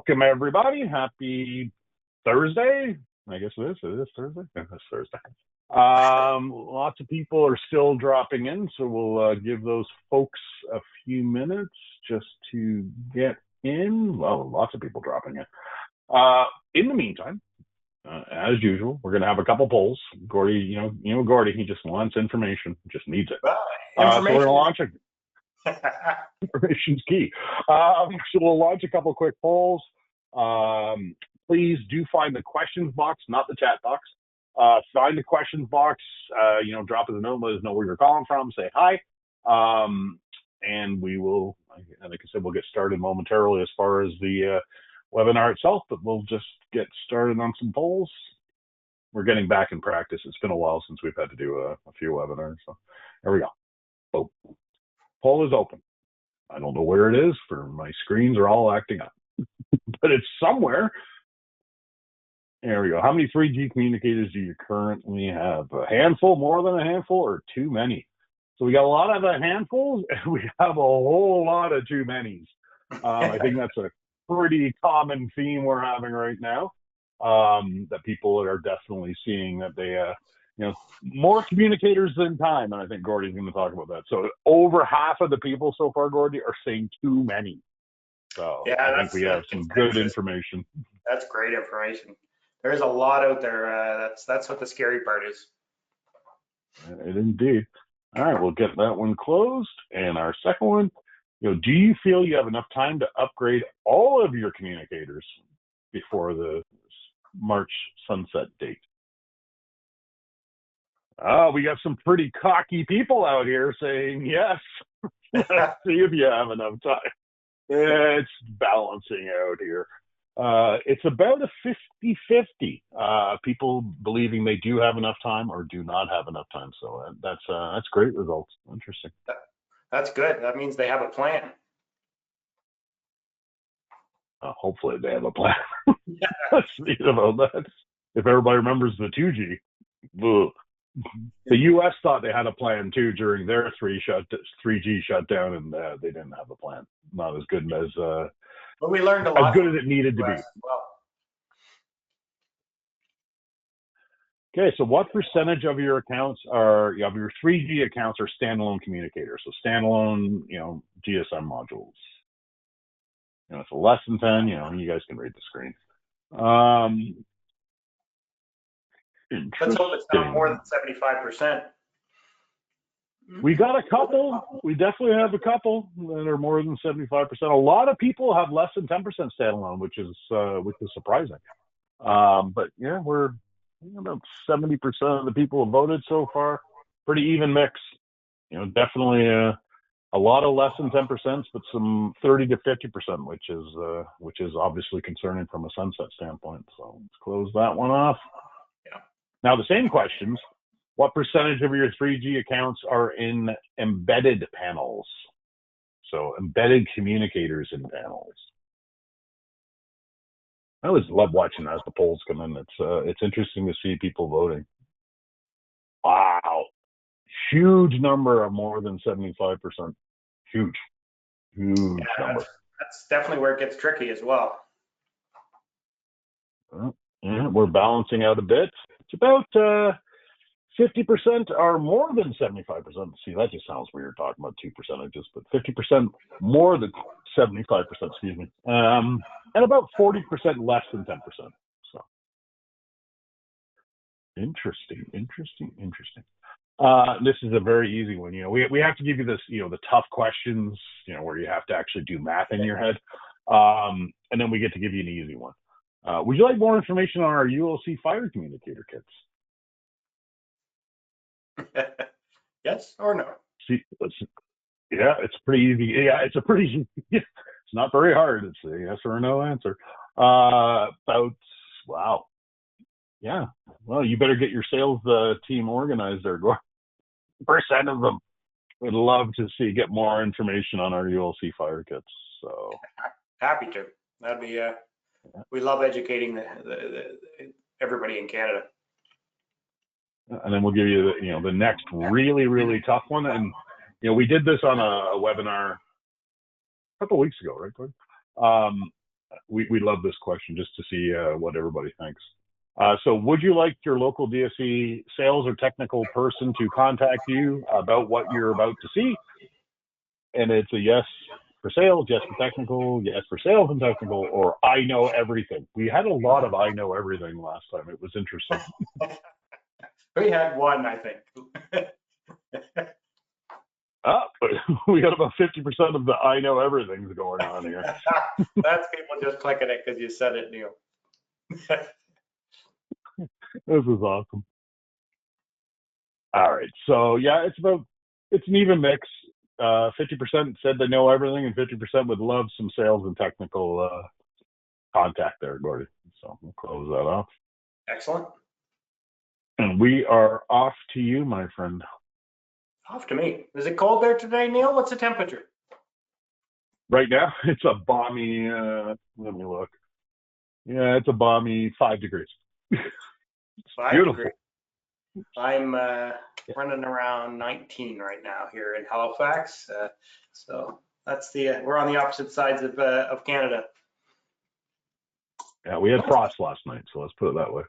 Welcome, everybody. Happy Thursday. I guess it is. It is Thursday. Yeah, it's Thursday. Lots of people are still dropping in, so we'll give those folks a few minutes just to get in. Well, lots of people dropping in. In the meantime, as usual, we're going to have a couple polls. Gordy, you know, Gordy, he just wants information, just needs it. Well, So we're going to launch it. Information's key. So we'll launch a couple quick polls. Please do find the questions box, not the chat box. Find the questions box. Drop us a note, let us know where you're calling from. Say hi, and we will. Like I said, we'll get started momentarily as far as the webinar itself. But we'll just get started on some polls. We're getting back in practice. It's been a while since we've had to do a few webinars. So there we go. Boom. Poll is open. I don't know where it is, for my screens are all acting up, but it's somewhere. There we go. How many 3G communicators do you currently have? A handful, more than a handful, or too many? So we got a lot of handfuls, and we have a whole lot of too many. I think that's a pretty common theme we're having right now, that people are definitely seeing that they more communicators than time, and I think Gordy's going to talk about that. So over half of the people so far, Gordy, are saying too many. So yeah, I think we have some good information. That's great information. There's a lot out there. That's what the scary part is. Indeed. All right, we'll get that one closed. And our second one, do you feel you have enough time to upgrade all of your communicators before the March sunset date? Oh, we got some pretty cocky people out here saying yes. Let's see if you have enough time. It's balancing out here. It's about a 50-50. People believing they do have enough time or do not have enough time. So that's great results. Interesting. That's good. That means they have a plan. Hopefully they have a plan. Let's see about that. If everybody remembers the 2G. Ugh. The U.S. thought they had a plan too during their 3G shutdown, and they didn't have a plan. Not as good as but we learned a lot. As good as it needed to be. Okay, so what percentage of your accounts of your 3G accounts are standalone communicators? So standalone, GSM modules. It's less than 10. You guys can read the screen. Let's hope it's not more than 75%. We got a couple. We definitely have a couple that are more than 75%. A lot of people have less than 10% standalone, which is surprising. But yeah, we're about 70% of the people have voted so far. Pretty even mix. Definitely a lot of less than 10%, but some 30 to 50%, which is obviously concerning from a sunset standpoint. So let's close that one off. Yeah. Now, the same questions. What percentage of your 3G accounts are in embedded panels? So embedded communicators in panels. I always love watching as the polls come in. It's interesting to see people voting. Wow. Huge number of more than 75%. Huge number. That's definitely where it gets tricky as well. Yeah, we're balancing out a bit. It's about 50% are more than 75%. See, that just sounds weird talking about 2 percentages, but 50% more than 75%, excuse me. And about 40% less than 10%. So interesting. This is a very easy one. We have to give you this, the tough questions, where you have to actually do math in your head. And then we get to give you an easy one. Would you like more information on our ULC fire communicator kits? Yes or no? See, yeah, it's pretty easy. Yeah, it's not very hard. It's a yes or no answer. Wow. Yeah. Well, you better get your sales team organized there. Percent of them would love to get more information on our ULC fire kits. So happy to. That'd be we love educating everybody in Canada. And then we'll give you the next really, really tough one. And we did this on a webinar a couple of weeks ago, right, Gordon? We love this question just to see what everybody thinks. So would you like your local DSC sales or technical person to contact you about what you're about to see? And it's a yes for sales, yes for technical, yes for sales and technical, or I know everything. We had a lot of I know everything last time. It was interesting. We had one, I think. We got about 50% of the I know everything's going on here. That's people just clicking it because you said it, Neil. This is awesome. All right. So yeah, it's an even mix. 50% said they know everything and 50% would love some sales and technical contact there, Gordy. So we'll close that off. Excellent. And we are off to you, my friend. Off to me. Is it cold there today, Neil? What's the temperature? Right now, it's a balmy, let me look. Yeah, it's a balmy 5 degrees. 5 Beautiful. degrees. I'm running around 19 right now here in Halifax. So that's we're on the opposite sides of Canada. Yeah, we had frost last night, so let's put it that way.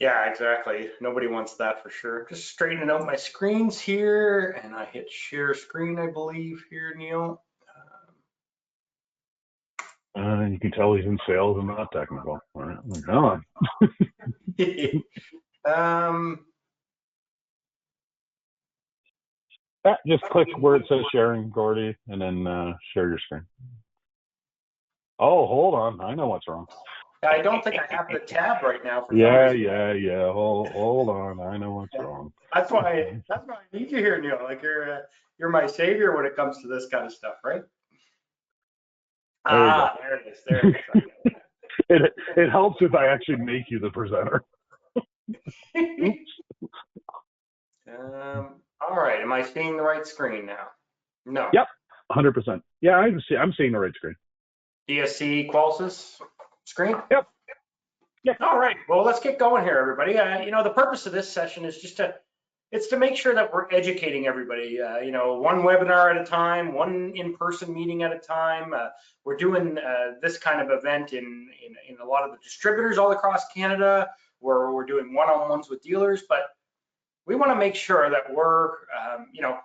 Yeah, exactly. Nobody wants that for sure. Just straightening out my screens here, and I hit share screen, I believe, here, Neil. You can tell he's in sales and not technical. All right, come on. Just click where it says sharing, Gordy, and then share your screen. Oh, hold on. I know what's wrong. I don't think I have the tab right now. For Yeah. Hold on. I know what's wrong. That's why I need you here, Neil. Like you're my savior when it comes to this kind of stuff, right? There it is. There it is. It helps if I actually make you the presenter. All right. Am I seeing the right screen now? No. Yep. 100%. Yeah, I'm seeing the right screen. DSC Qolsys screen? Yep. All right. Well, let's get going here, everybody. The purpose of this session is just to make sure that we're educating everybody, one webinar at a time, one in-person meeting at a time. We're doing this kind of event in a lot of the distributors all across Canada, where we're doing one-on-ones with dealers, but we want to make sure that we're,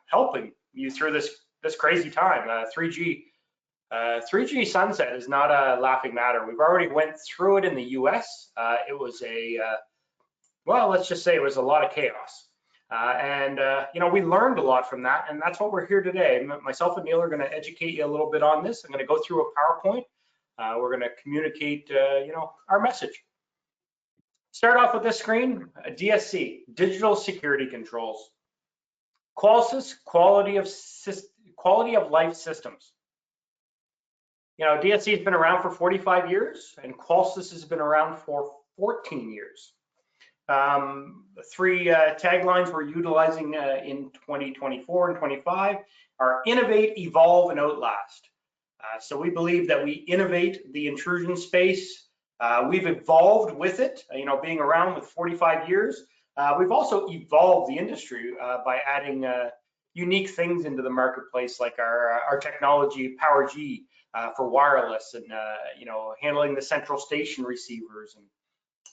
helping you through this crazy time. 3G sunset is not a laughing matter. We've already went through it in the US. It was let's just say it was a lot of chaos. We learned a lot from that, and that's what we're here today. Myself and Neil are going to educate you a little bit on this. I'm going to go through a PowerPoint. We're going to communicate, our message. Start off with this screen, DSC, Digital Security Controls. Qolsys, Quality of Life Systems. DSC has been around for 45 years, and Qolsys has been around for 14 years. Three taglines we're utilizing in 2024 and 25 are innovate, evolve, and outlast. So we believe that we innovate the intrusion space. We've evolved with it, being around with 45 years. We've also evolved the industry by adding unique things into the marketplace, like our technology, PowerG, for wireless, and handling the central station receivers and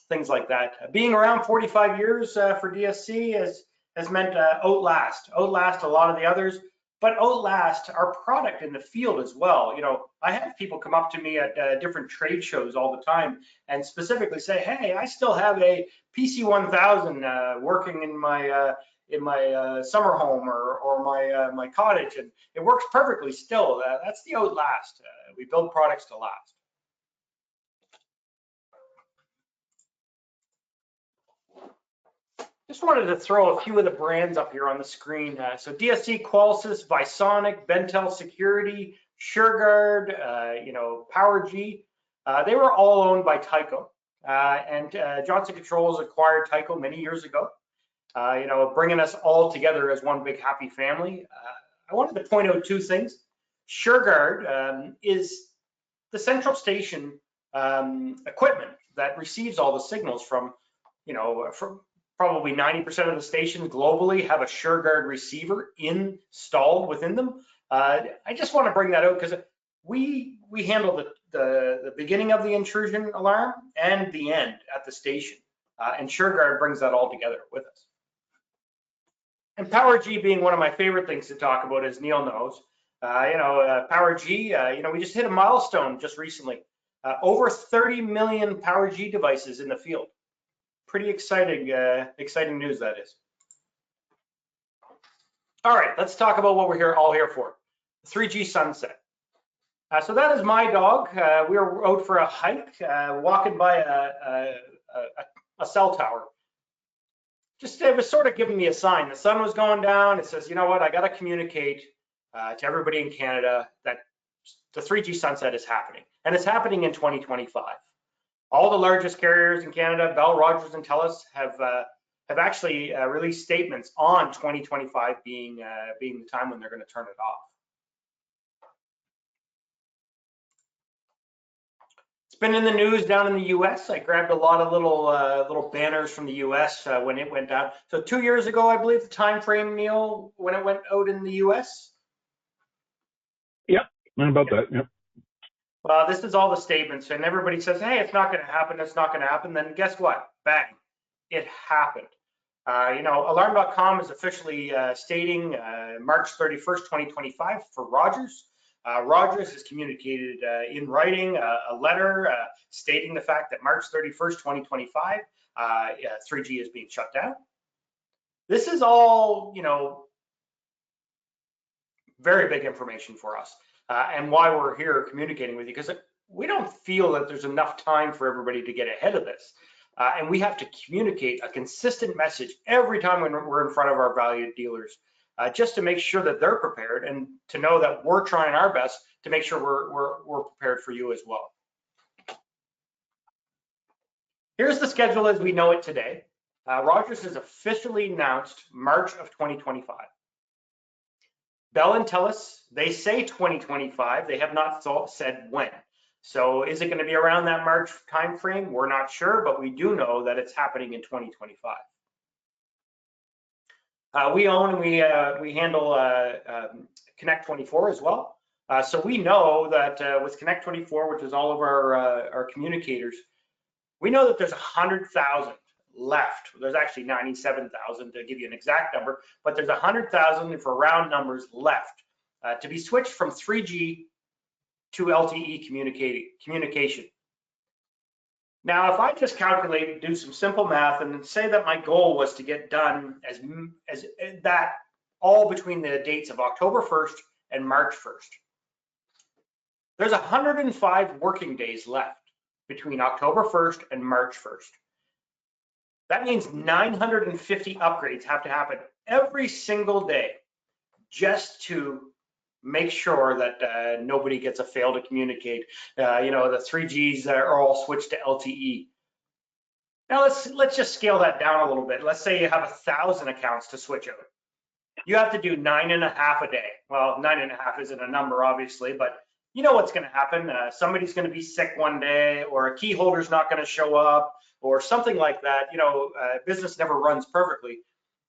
things like that. Being around 45 years for DSC has meant outlast a lot of the others, but outlast our product in the field as well. I have people come up to me at different trade shows all the time and specifically say, hey, I still have a PC1000 working in my summer home or my cottage, and it works perfectly still. That's the outlast. We build products to last. Just wanted to throw a few of the brands up here on the screen. So DSC, Qolsys, Visonic, Bentel Security, SureGuard, PowerG. They were all owned by Tyco. And Johnson Controls acquired Tyco many years ago, bringing us all together as one big happy family. I wanted to point out two things. SureGuard is the central station equipment that receives all the signals from probably 90% of the stations globally have a SureGuard receiver installed within them. I just want to bring that out because we handle the beginning of the intrusion alarm and the end at the station. And SureGuard brings that all together with us. And Power G being one of my favorite things to talk about, as Neil knows. Power G, we just hit a milestone just recently. Over 30 million Power G devices in the field. Pretty exciting news that is. All right, let's talk about what we're all here for. 3G sunset. So that is my dog. We were out for a hike, walking by a cell tower. It was sort of giving me a sign. The sun was going down. It says, you know what, I got to communicate to everybody in Canada that the 3G sunset is happening. And it's happening in 2025. All the largest carriers in Canada, Bell, Rogers, and TELUS, have actually released statements on 2025 being the time when they're going to turn it off. It's been in the news down in the US. I grabbed a lot of little banners from the US when it went down. So 2 years ago, I believe the time frame, Neil, when it went out in the US. Yep, about that. Yep. Well, this is all the statements, and everybody says, "Hey, it's not going to happen. It's not going to happen." Then guess what? Bang! It happened. Alarm.com is officially stating March 31st, 2025 for Rogers. Rogers has communicated in writing a letter stating the fact that March 31st, 2025, 3G is being shut down. This is all, very big information for us, and why we're here communicating with you, because we don't feel that there's enough time for everybody to get ahead of this. And we have to communicate a consistent message every time when we're in front of our valued dealers, just to make sure that they're prepared and to know that we're trying our best to make sure we're prepared for you as well. Here's the schedule as we know it today. Rogers has officially announced March of 2025. Bell and TELUS, they say 2025. They have not said when. So is it going to be around that March timeframe? We're not sure, but we do know that it's happening in 2025. We own and we handle Connect24 as well. So we know that with Connect24, which is all of our communicators, we know that there's 100,000 left. There's actually 97,000 to give you an exact number, but there's 100,000 for round numbers left to be switched from 3G to LTE communication. Now, if I just calculate, do some simple math, and say that my goal was to get done as that all between the dates of October 1st and March 1st, there's 105 working days left between October 1st and March 1st. That means 950 upgrades have to happen every single day just to make sure that nobody gets a fail to communicate. The 3Gs are all switched to LTE. Now let's just scale that down a little bit. Let's say you have 1,000 accounts to switch out. You have to do 9.5 a day. Well, 9.5 isn't a number, obviously, but you know what's going to happen. Somebody's going to be sick one day, or a key holder's not going to show up, or something like that. Business never runs perfectly.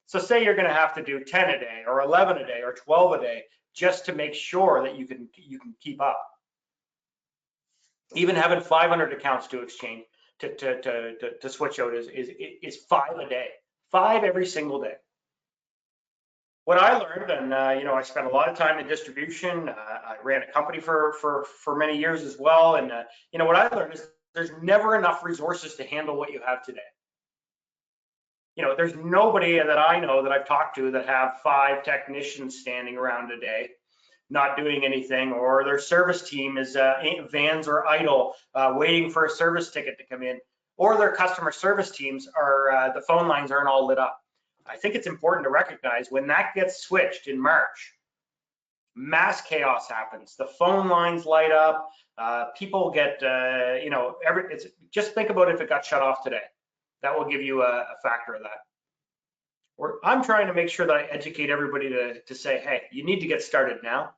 So say you're going to have to do 10 a day, or 11 a day, or 12 a day, just to make sure that you can keep up. Even having 500 accounts to exchange to switch out is 5 a day, 5 every single day. What I learned, and I spent a lot of time in distribution. I ran a company for many years as well, and what I learned is there's never enough resources to handle what you have today. There's nobody that I know that I've talked to that have 5 technicians standing around a day, not doing anything, or their service team is vans are idle, waiting for a service ticket to come in, or their customer service teams are the phone lines aren't all lit up. I think it's important to recognize when that gets switched in March, mass chaos happens. The phone lines light up. People get, just think about if it got shut off today. That will give you a factor of that. I'm trying to make sure that I educate everybody to say, hey, you need to get started now.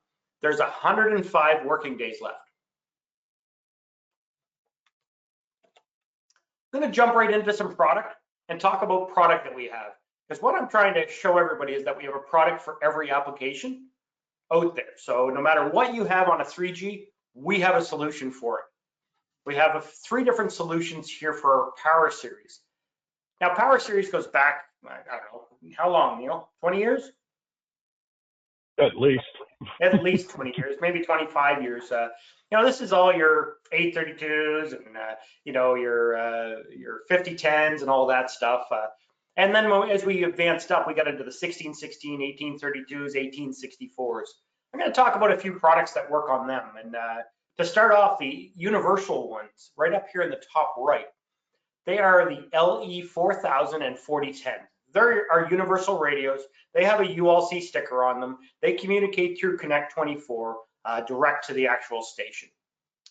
There's 105 working days left. I'm going to jump right into some product and talk about product that we have. Because what I'm trying to show everybody is that we have a product for every application out there. So no matter what you have on a 3G, we have a solution for it. We have 3 different solutions here for our Power Series. Now, Power Series goes back, I don't know, how long, Neil? 20 years? At least. At least 20 years, maybe 25 years. This is all your 832s and, your 5010s and all that stuff. And then as we advanced up, we got into the 1616, 1832s, 1864s. I'm going to talk about a few products that work on them. And to start off, the universal ones, right up here in the top right, they are the LE4000 and 4010. They're our universal radios. They have a ULC sticker on them. They communicate through Connect 24 direct to the actual station.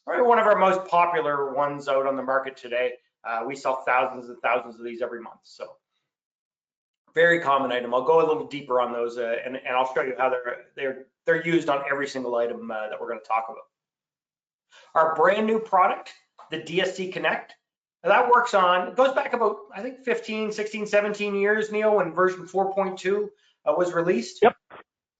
Right, one of our most popular ones out on the market today. We sell thousands and thousands of these every month. So very common item. I'll go a little deeper on those and I'll show you how they're used on every single item that we're going to talk about. Our brand new product, the DSC Connect, that works on, it goes back about, I think, 15, 16, 17 years, Neil, when version 4.2 was released. Yep.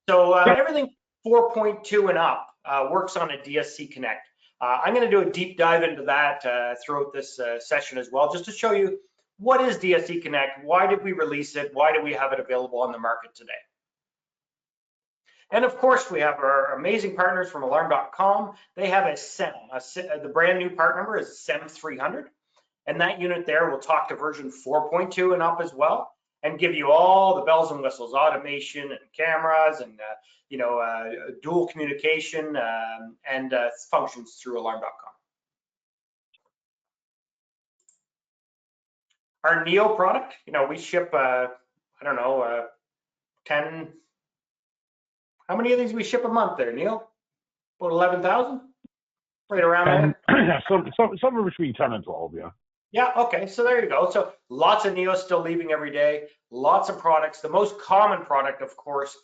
So everything 4.2 and up works on a DSC Connect. I'm going to do a deep dive into that throughout this session as well, just to show you what is DSC Connect, why did we release it, why do we have it available on the market today. And of course, we have our amazing partners from alarm.com. They have a SEM, the brand new part number is SEM 300. And that unit there will talk to version 4.2 and up as well, and give you all the bells and whistles, automation and cameras and dual communication and functions through alarm.com. Our Neo product, we ship, 10. How many of these we ship a month there, Neil? About 11,000, right around there. Somewhere between 10 and 12, yeah. Yeah, okay, so there you go. So lots of Neos still leaving every day, lots of products. The most common product, of course,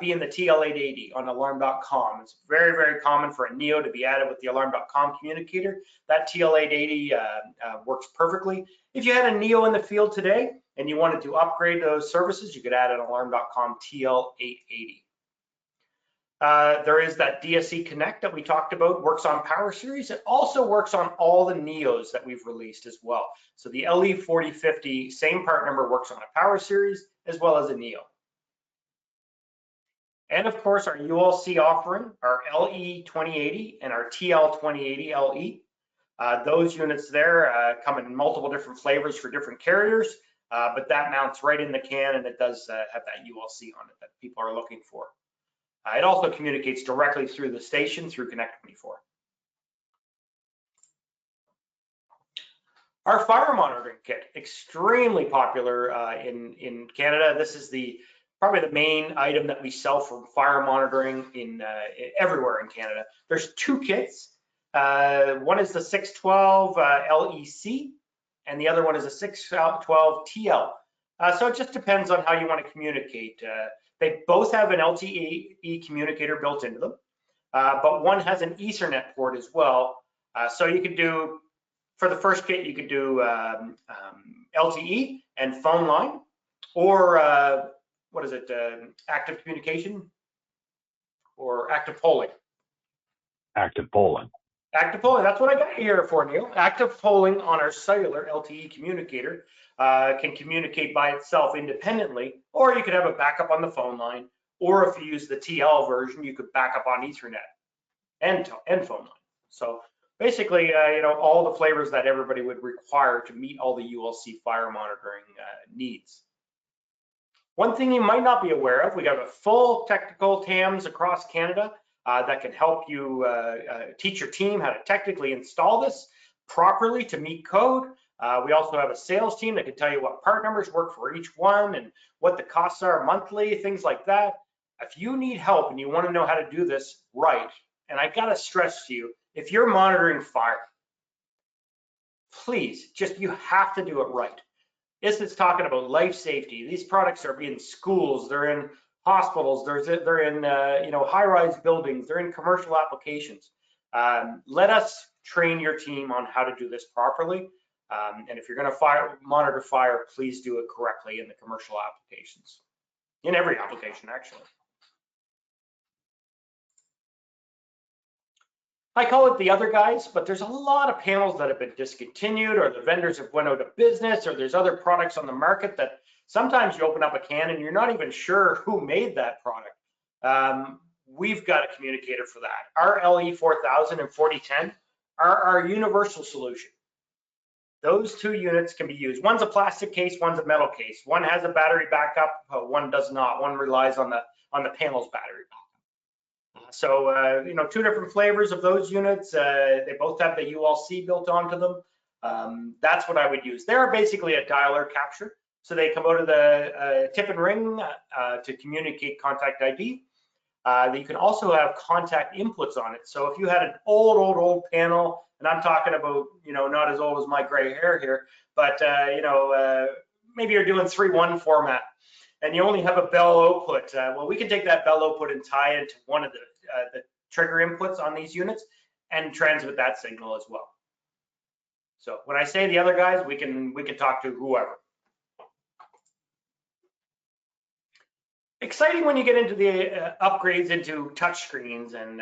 being the TL880 on alarm.com. It's very, very common for a Neo to be added with the alarm.com communicator. That TL880 works perfectly. If you had a Neo in the field today and you wanted to upgrade those services, you could add an alarm.com TL880. There is that DSC Connect that we talked about, works on Power Series. It also works on all the Neos that we've released as well. So the LE4050, same part number, works on a Power Series as well as a Neo. And of course, our ULC offering, our LE2080 and our TL2080 LE. Those units there come in multiple different flavors for different carriers, but that mounts right in the can and it does have that ULC on it that people are looking for. It also communicates directly through the station through Connect 24. Our fire monitoring kit, extremely popular in Canada. This is probably the main item that we sell for fire monitoring everywhere in Canada. There's 2 kits. One is the 612 LEC, and the other one is a 612 TL. So it just depends on how you want to communicate. They both have an LTE communicator built into them, but one has an Ethernet port as well. So you could do, for the first kit, you could do LTE and phone line, or what is it, active communication or active polling? Active polling. Active polling, that's what I got here for, Neil. Active polling on our cellular LTE communicator can communicate by itself independently, or you could have a backup on the phone line, or if you use the TL version, you could back up on Ethernet and phone line. So basically, all the flavors that everybody would require to meet all the ULC fire monitoring needs. One thing you might not be aware of, we got a full technical TAMs across Canada that can help you teach your team how to technically install this properly to meet code. We also have a sales team that can tell you what part numbers work for each one and what the costs are monthly, things like that. If you need help and you want to know how to do this right, and I got to stress to you, if you're monitoring fire, please, you have to do it right. This is talking about life safety. These products are in schools, they're in hospitals, they're in high-rise buildings, they're in commercial applications. Let us train your team on how to do this properly. And if you're going to monitor fire, please do it correctly in the commercial applications, in every application actually. I call it the other guys, but there's a lot of panels that have been discontinued, or the vendors have went out of business, or there's other products on the market that sometimes you open up a can and you're not even sure who made that product. We've got a communicator for that. Our LE4000 and 4010 are our universal solution. Those two units can be used. One's a plastic case, one's a metal case. One has a battery backup, one does not. One relies on the panel's battery backup. So, you know, two different flavors of those units. They both have the ULC built onto them. That's what I would use. They're basically a dialer capture. So they come out of the tip and ring to communicate contact ID. You can also have contact inputs on it. So if you had an old panel, and I'm talking about, you know, not as old as my gray hair here, but you know, maybe you're doing 3.1 format and you only have a bell output. Well, we can take that bell output and tie it to one of the trigger inputs on these units and transmit that signal as well. So when I say the other guys, we can talk to whoever. Exciting when you get into the upgrades into touch screens and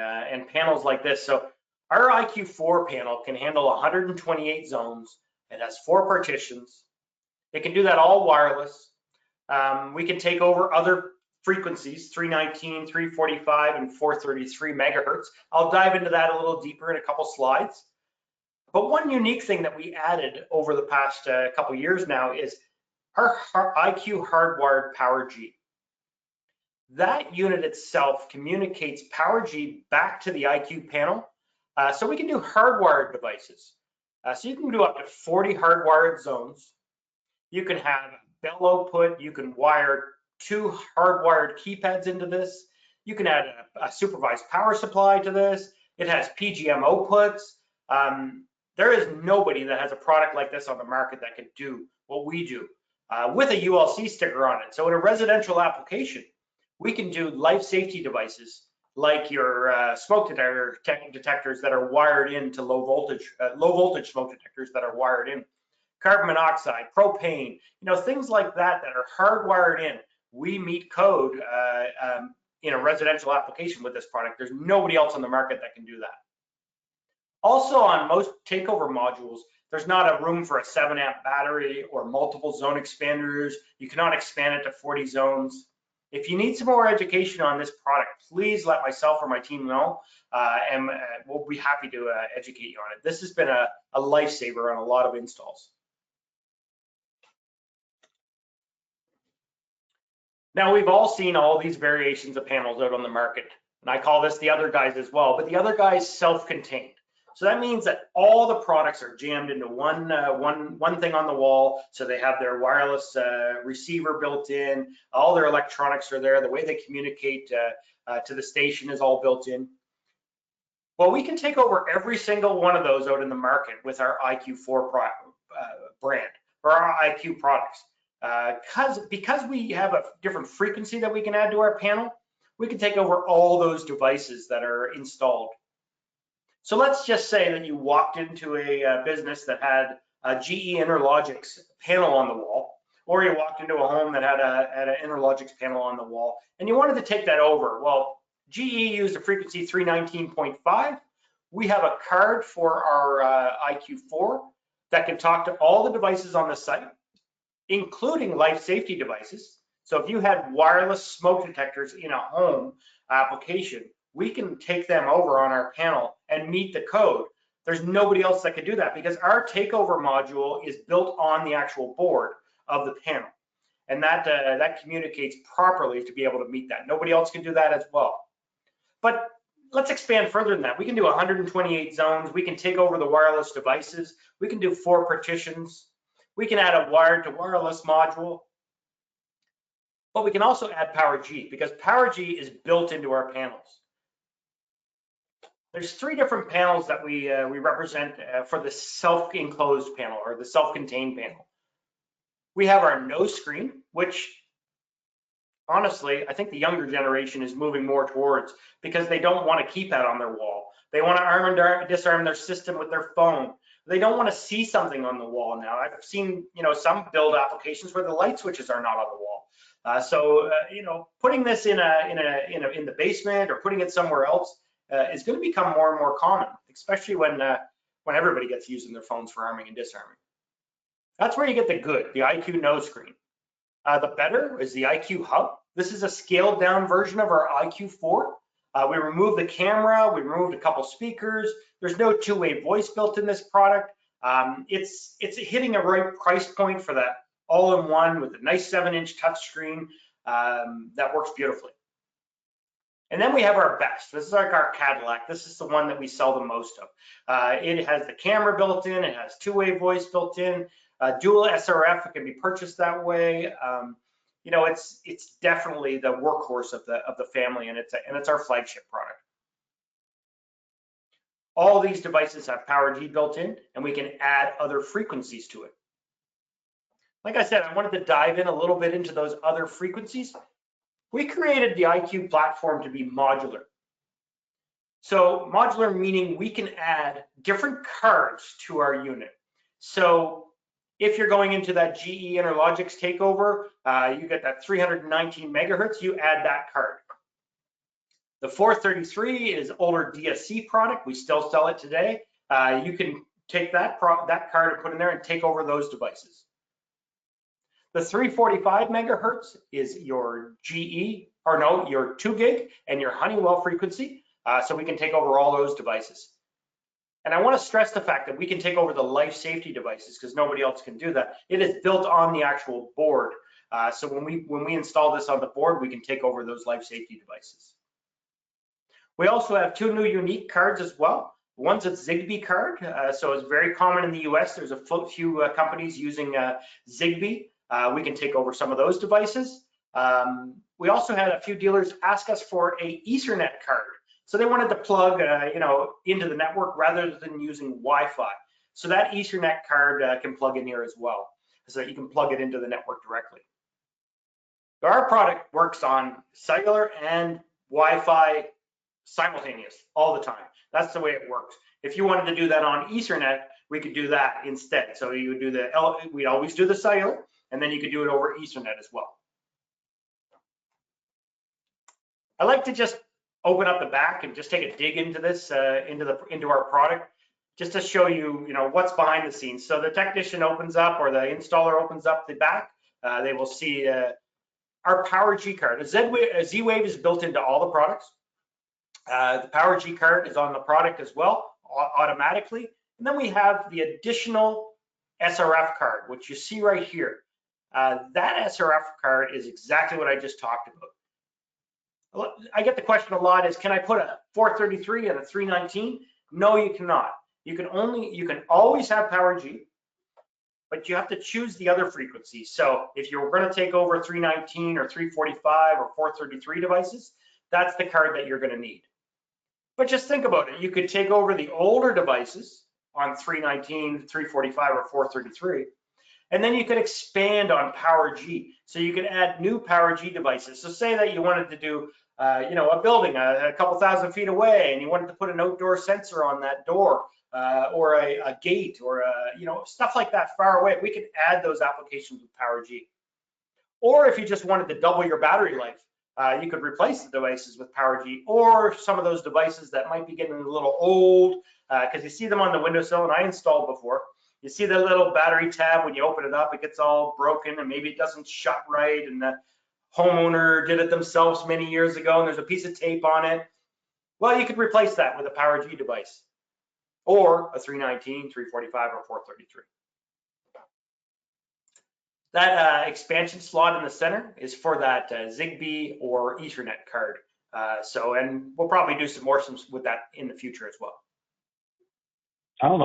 panels like this. So our IQ4 panel can handle 128 zones. It has 4 partitions. It can do that all wireless. We can take over other frequencies, 319, 345, and 433 megahertz. I'll dive into that a little deeper in a couple slides. But one unique thing that we added over the past couple years now is our IQ hardwired Power G. That unit itself communicates Power G back to the IQ panel. So we can do hardwired devices. So you can do up to 40 hardwired zones. You can have bell output. You can wire 2 hardwired keypads into this. You can add a supervised power supply to this. It has PGM outputs. There is nobody that has a product like this on the market that can do what we do with a ULC sticker on it. So in a residential application, we can do life safety devices like your smoke detectors that are wired into low voltage smoke detectors that are wired in, carbon monoxide, propane, you know, things like that that are hardwired in. We meet code in a residential application with this product. There's nobody else on the market that can do that. Also, on most takeover modules, there's not a room for a 7-amp battery or multiple zone expanders. You cannot expand it to 40 zones. If you need some more education on this product, please let myself or my team know, and we'll be happy to educate you on it. This has been a lifesaver on a lot of installs. Now, we've all seen all these variations of panels out on the market, and I call this the other guys as well, but the other guys self-contained. So that means that all the products are jammed into one thing on the wall. So they have their wireless receiver built in, all their electronics are there, the way they communicate to the station is all built in. Well, we can take over every single one of those out in the market with our IQ4 brand or our IQ products. Because we have a different frequency that we can add to our panel, we can take over all those devices that are installed. So let's just say that you walked into a business that had a GE Interlogix panel on the wall, or you walked into a home that had an Interlogix panel on the wall, and you wanted to take that over. Well, GE used a frequency 319.5. We have a card for our IQ4 that can talk to all the devices on the site, including life safety devices. So if you had wireless smoke detectors in a home application, we can take them over on our panel and meet the code. There's nobody else that can do that because our takeover module is built on the actual board of the panel. And that communicates properly to be able to meet that. Nobody else can do that as well. But let's expand further than that. We can do 128 zones. We can take over the wireless devices. We can do 4 partitions. We can add a wired to wireless module. But we can also add Power G because Power G is built into our panels. There's 3 different panels that we represent for the self-enclosed panel or the self-contained panel. We have our no screen, which honestly, I think the younger generation is moving more towards because they don't want a keypad on their wall. They want to arm and disarm their system with their phone. They don't want to see something on the wall now. I've seen, you know, some build applications where the light switches are not on the wall. So you know, putting this in the basement or putting it somewhere else is going to become more and more common, especially when everybody gets using their phones for arming and disarming. That's where you get the good, the IQ nose screen. The better is the IQ Hub. This is a scaled down version of our IQ4. We removed the camera, we removed a couple speakers. There's no two-way voice built in this product. It's hitting a right price point for that all-in-one with a nice 7-inch touchscreen that works beautifully. And then we have our best. This is like our Cadillac. This is the one that we sell the most of. It has the camera built in. It has two-way voice built in. Dual SRF. It can be purchased that way. You know, it's definitely the workhorse of the family, and it's our flagship product. All these devices have PowerG built in, and we can add other frequencies to it. Like I said, I wanted to dive in a little bit into those other frequencies. We created the IQ platform to be modular. So modular meaning we can add different cards to our unit. So if you're going into that GE Interlogix takeover, you get that 319 megahertz, you add that card. The 433 is older DSC product. We still sell it today. You can take that card and put in there and take over those devices. The 345 megahertz is your your 2 gig and your Honeywell frequency. So we can take over all those devices. And I want to stress the fact that we can take over the life safety devices because nobody else can do that. It is built on the actual board. So when we install this on the board, we can take over those life safety devices. We also have 2 new unique cards as well. One's a Zigbee card. So it's very common in the US. There's a few companies using Zigbee. We can take over some of those devices. We also had a few dealers ask us for a Ethernet card. So they wanted to plug, into the network rather than using Wi-Fi. So that Ethernet card can plug in here as well, so that you can plug it into the network directly. Our product works on cellular and Wi-Fi simultaneous all the time. That's the way it works. If you wanted to do that on Ethernet, we could do that instead. So you would do we'd always do the cellular, and then you could do it over Ethernet as well. I like to just open up the back and just take a dig into this, into our product, just to show you, what's behind the scenes. So the technician opens up, or the installer opens up the back. They will see our PowerG card. A Z-Wave is built into all the products. The PowerG card is on the product as well, automatically. And then we have the additional SRF card, which you see right here. That SRF card is exactly what I just talked about. I get the question a lot is, can I put a 433 and a 319? No, you cannot. You can always have PowerG, but you have to choose the other frequencies. So if you're going to take over 319 or 345 or 433 devices, that's the card that you're going to need. But just think about it. You could take over the older devices on 319, 345, or 433, and then you could expand on PowerG. So you could add new PowerG devices. So say that you wanted to do, a building a couple thousand feet away, and you wanted to put an outdoor sensor on that door, or a gate, or stuff like that far away. We could add those applications with PowerG. Or if you just wanted to double your battery life, you could replace the devices with PowerG, or some of those devices that might be getting a little old, because you see them on the windowsill, and I installed before. You see the little battery tab, when you open it up, it gets all broken, and maybe it doesn't shut right, and the homeowner did it themselves many years ago, and there's a piece of tape on it. Well, you could replace that with a PowerG device, or a 319, 345, or 433. That expansion slot in the center is for that Zigbee or Ethernet card. And we'll probably do some more with that in the future as well. I don't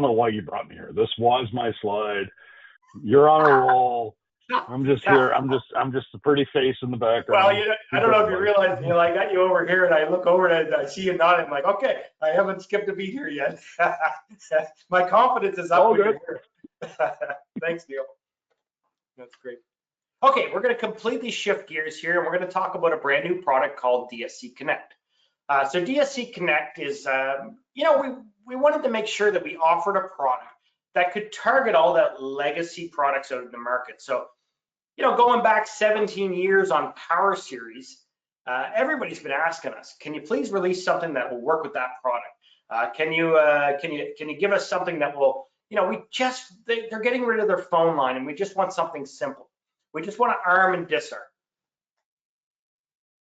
know why you brought me here. This was my slide. You're on a roll. I'm just here. I'm just a pretty face in the background. Well, I don't know if you realize, I got you over here, and I look over and I see you nodding. I'm like, okay, I haven't skipped a beat here yet. My confidence is up. Here. Thanks, Neil. That's great. Okay, we're going to completely shift gears here, and we're going to talk about a brand new product called DSC Connect. So DSC Connect is, we wanted to make sure that we offered a product that could target all that legacy products out in the market. So, going back 17 years on Power Series, everybody's been asking us, can you please release something that will work with that product? Can you give us something that will, they're getting rid of their phone line and we just want something simple. We just want to arm and disarm.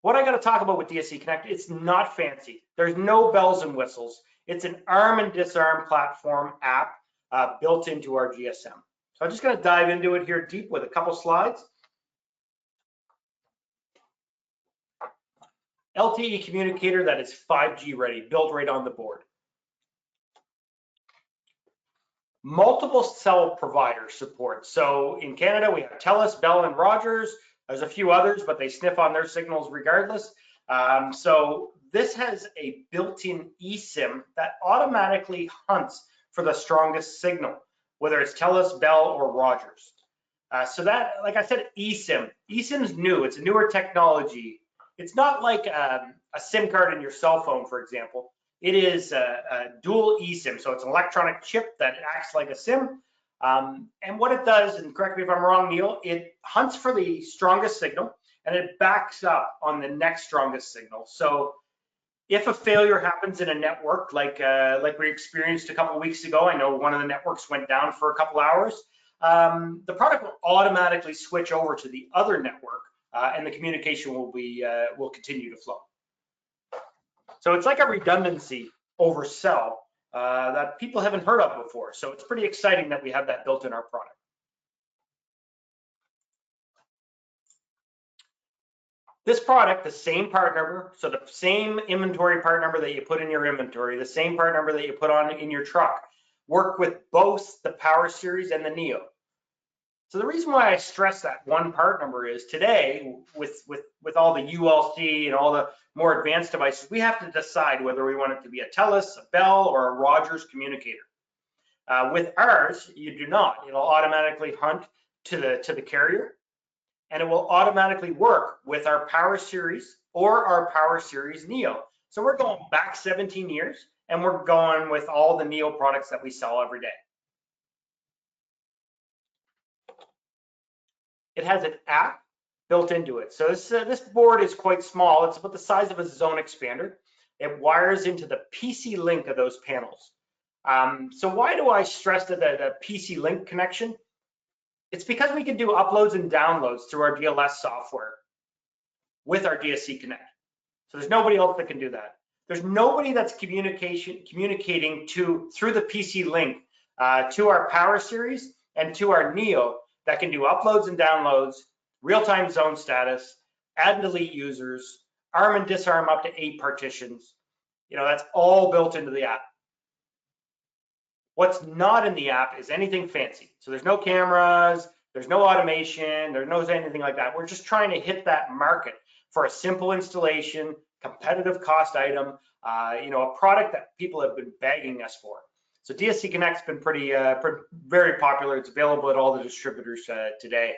What I got to talk about with DSC Connect, it's not fancy. There's no bells and whistles. It's an arm and disarm platform app built into our GSM. So I'm just going to dive into it here deep with a couple slides. LTE communicator that is 5G ready, built right on the board. Multiple cell provider support. So in Canada, we have TELUS, Bell, and Rogers. There's a few others, but they sniff on their signals regardless. So this has a built-in eSIM that automatically hunts for the strongest signal, whether it's TELUS, Bell, or Rogers. So that, like I said, eSIM. eSIM's new. It's a newer technology. It's not like a SIM card in your cell phone, for example. It is a dual eSIM, so it's an electronic chip that acts like a SIM. And what it does, and correct me if I'm wrong, Neil, it hunts for the strongest signal and it backs up on the next strongest signal. So if a failure happens in a network, like we experienced a couple of weeks ago, I know one of the networks went down for a couple hours, the product will automatically switch over to the other network and the communication will continue to flow. So it's like a redundancy over cell that people haven't heard of before. So it's pretty exciting that we have that built in our product. This product, the same part number, so the same inventory part number that you put in your inventory, the same part number that you put on in your truck, work with both the Power Series and the Neo. So the reason why I stress that one part number is today, with all the ULC and all the more advanced devices, we have to decide whether we want it to be a TELUS, a Bell, or a Rogers communicator. With ours, you do not. It'll automatically hunt to the carrier, and it will automatically work with our Power Series or our Power Series Neo. So we're going back 17 years, and we're going with all the Neo products that we sell every day. It has an app built into it. So this board is quite small. It's about the size of a zone expander. It wires into the PC link of those panels. So why do I stress that the PC link connection? It's because we can do uploads and downloads through our DLS software with our DSC Connect. So there's nobody else that can do that. There's nobody that's communicating through the PC link to our Power Series and to our Neo that can do uploads and downloads, real-time zone status, add and delete users, arm and disarm up to 8 partitions. That's all built into the app. What's not in the app is anything fancy. So there's no cameras, there's no automation, there's no anything like that. We're just trying to hit that market for a simple installation, competitive cost item, a product that people have been begging us for. So DSC Connect's been very popular. It's available at all the distributors today,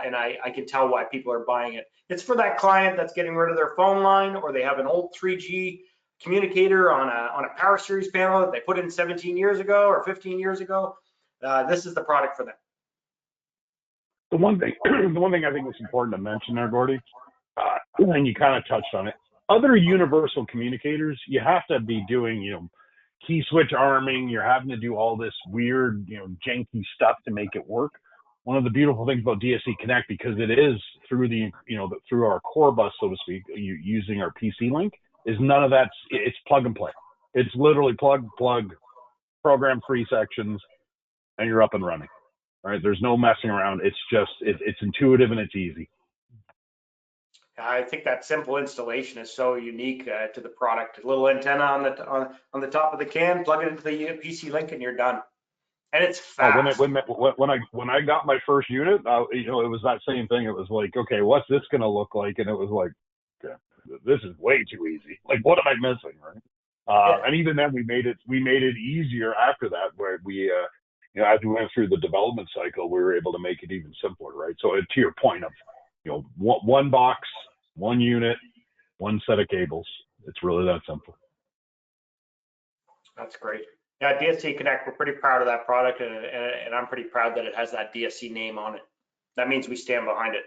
and I can tell why people are buying it. It's for that client that's getting rid of their phone line, or they have an old 3G communicator on a Power Series panel that they put in 17 years ago or 15 years ago. This is the product for them. The one thing I think is important to mention there, Gordy, and you kind of touched on it. Other universal communicators, you have to be doing, key switch arming. You're having to do all this weird, janky stuff to make it work. One of the beautiful things about DSC Connect, because it is through through our core bus, so to speak, using our PC link, is none of that. It's plug and play. It's literally plug, program 3 sections, and you're up and running. Right? There's no messing around. It's just it's intuitive and it's easy. I think that simple installation is so unique to the product. A little antenna on the top of the can, plug it into the PC link, and you're done. And it's fast. When I got my first unit, it was that same thing. It was like, okay, what's this going to look like? And it was like, okay, this is way too easy. Like, what am I missing, right? Yeah. And even then, we made it easier after that, where we, as we went through the development cycle, we were able to make it even simpler, right? So to your point of, one box, one unit, one set of cables. It's really that simple. That's great. Yeah, DSC Connect, we're pretty proud of that product, and I'm pretty proud that it has that DSC name on it. That means we stand behind it.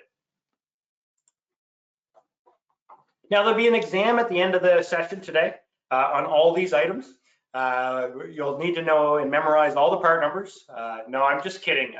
Now, there'll be an exam at the end of the session today on all these items. You'll need to know and memorize all the part numbers. No, I'm just kidding.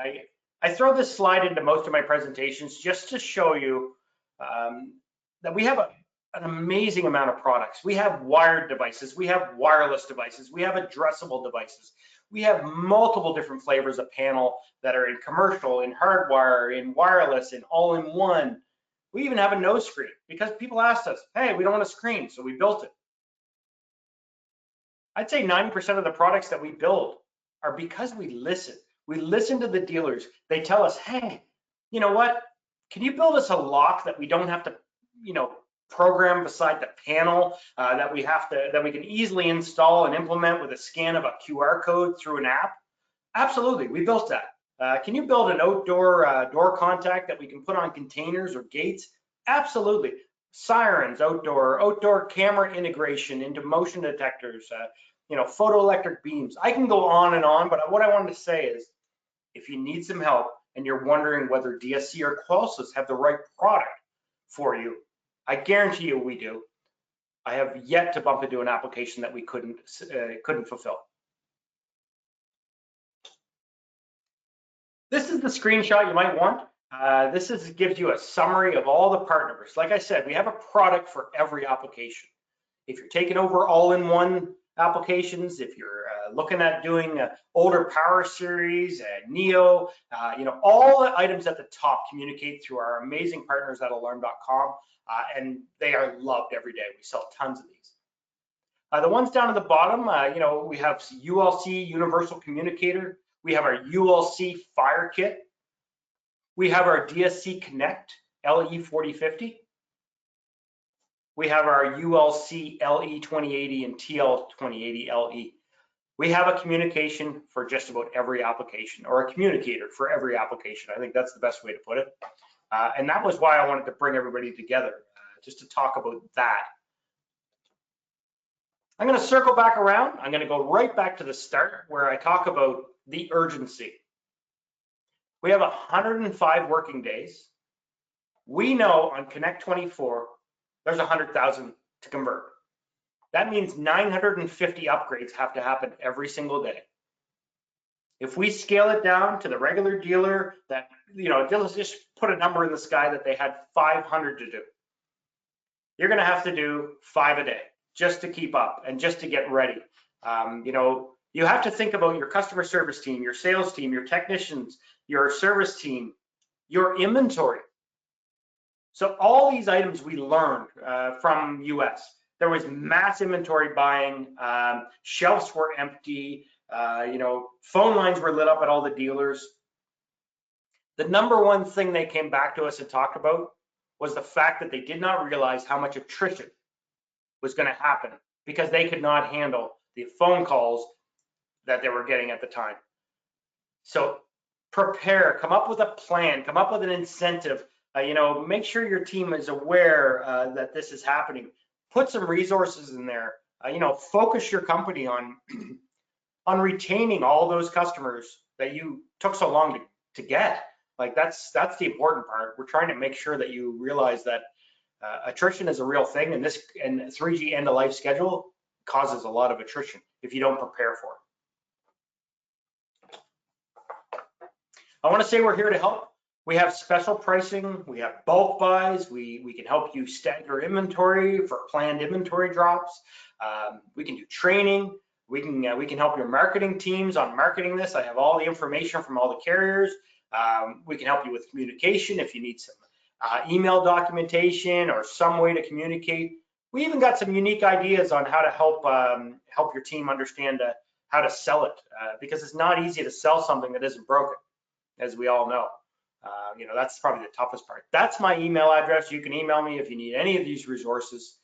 I throw this slide into most of my presentations just to show you that we have an amazing amount of products. We have wired devices, we have wireless devices, we have addressable devices. We have multiple different flavors of panel that are in commercial, in hardwire, in wireless, in all-in-one. We even have a no screen because people asked us, hey, we don't want a screen, so we built it. I'd say 90% of the products that we build are because we listen. We listen to the dealers. They tell us, hey, you know what? Can you build us a lock that we don't have to, program beside the panel, that we can easily install and implement with a scan of a QR code through an app? Absolutely, we built that. Can you build an outdoor door contact that we can put on containers or gates? Absolutely. Sirens, outdoor camera integration into motion detectors, photoelectric beams. I can go on and on, but what I wanted to say is, if you need some help and you're wondering whether DSC or Qolsys have the right product for you, I guarantee you we do. I have yet to bump into an application that we couldn't fulfill. This is the screenshot you might want. This gives you a summary of all the part numbers. Like I said, we have a product for every application. If you're taking over all-in-one applications, if you're looking at doing older Power Series, Neo, all the items at the top communicate through our amazing partners at alarm.com, and they are loved every day. We sell tons of these. The ones down at the bottom, we have ULC Universal Communicator. We have our ULC Fire Kit. We have our DSC Connect LE4050. We have our ULC LE2080 and TL2080 LE. We have a communication for just about every application, or a communicator for every application. I think that's the best way to put it. And that was why I wanted to bring everybody together, just to talk about that. I'm going to circle back around. I'm going to go right back to the start where I talk about the urgency. We have 105 working days. We know on Connect 24, there's 100,000 to convert. That means 950 upgrades have to happen every single day. If we scale it down to the regular dealer that, let's just put a number in the sky that they had 500 to do. You're going to have to do 5 a day just to keep up and just to get ready. You have to think about your customer service team, your sales team, your technicians, your service team, your inventory. So all these items we learned from US. There was mass inventory buying, shelves were empty, phone lines were lit up at all the dealers. The number one thing they came back to us and talked about was the fact that they did not realize how much attrition was going to happen because they could not handle the phone calls that they were getting at the time. So prepare, come up with a plan, come up with an incentive, make sure your team is aware that this is happening. Put some resources in there, focus your company on retaining all those customers that you took so long to get. Like that's the important part. We're trying to make sure that you realize that attrition is a real thing, and 3G end of life schedule causes a lot of attrition if you don't prepare for it. I want to say we're here to help. We have special pricing, we have bulk buys, we can help you stagger inventory for planned inventory drops. We can do training. We can help your marketing teams on marketing this. I have all the information from all the carriers. We can help you with communication if you need some email documentation or some way to communicate. We even got some unique ideas on how to help your team understand how to sell it, because it's not easy to sell something that isn't broken, as we all know. That's probably the toughest part. That's my email address. You can email me if you need any of these resources.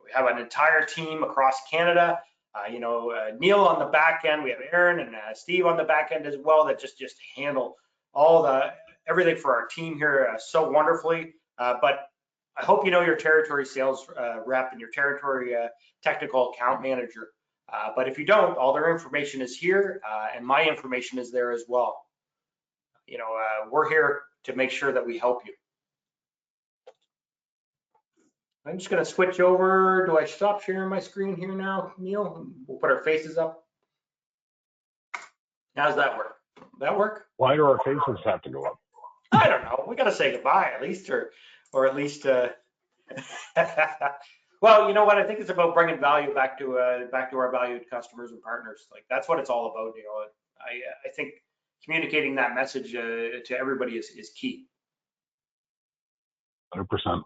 We have an entire team across Canada. Neil on the back end. We have Aaron and Steve on the back end as well that just handle everything for our team here so wonderfully. But I hope you know your territory sales rep and your territory technical account manager. But if you don't, all their information is here, and my information is there as well. We're here to make sure that we help you. I'm just going to switch over. Do I stop sharing my screen here now, Neil? We'll put our faces up. How's that work? That work? Why do our faces have to go up? I don't know. We got to say goodbye at least, or at least. Well, you know what? I think it's about bringing value back to our valued customers and partners. Like that's what it's all about. You know, I think communicating that message to everybody is key. 100%.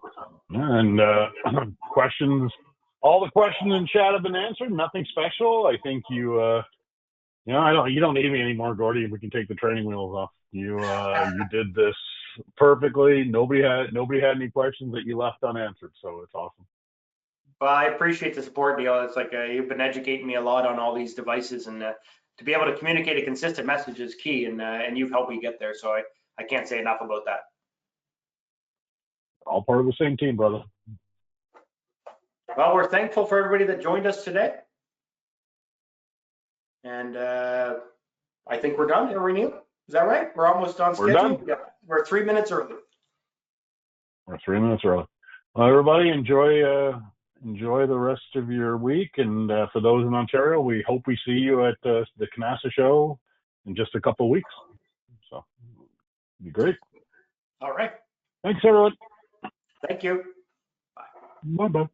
And questions, all the questions in chat have been answered. Nothing special. I think you know, you don't need me anymore, Gordy. We can take the training wheels off. You did this perfectly. Nobody had any questions that you left unanswered. So it's awesome. Well, I appreciate the support, Neil. It's like you've been educating me a lot on all these devices, and to be able to communicate a consistent message is key, and you've helped me get there. So I can't say enough about that. All part of the same team, brother. Well, we're thankful for everybody that joined us today. And I think we're done. Are we, Neil? Is that right? We're almost on schedule. We're done. Yeah, we're 3 minutes early. We're 3 minutes early. Well, everybody, enjoy the rest of your week. And for those in Ontario, we hope we see you at the Canasta show in just a couple of weeks. So it'd be great. All right. Thanks, everyone. Thank you. Bye-bye.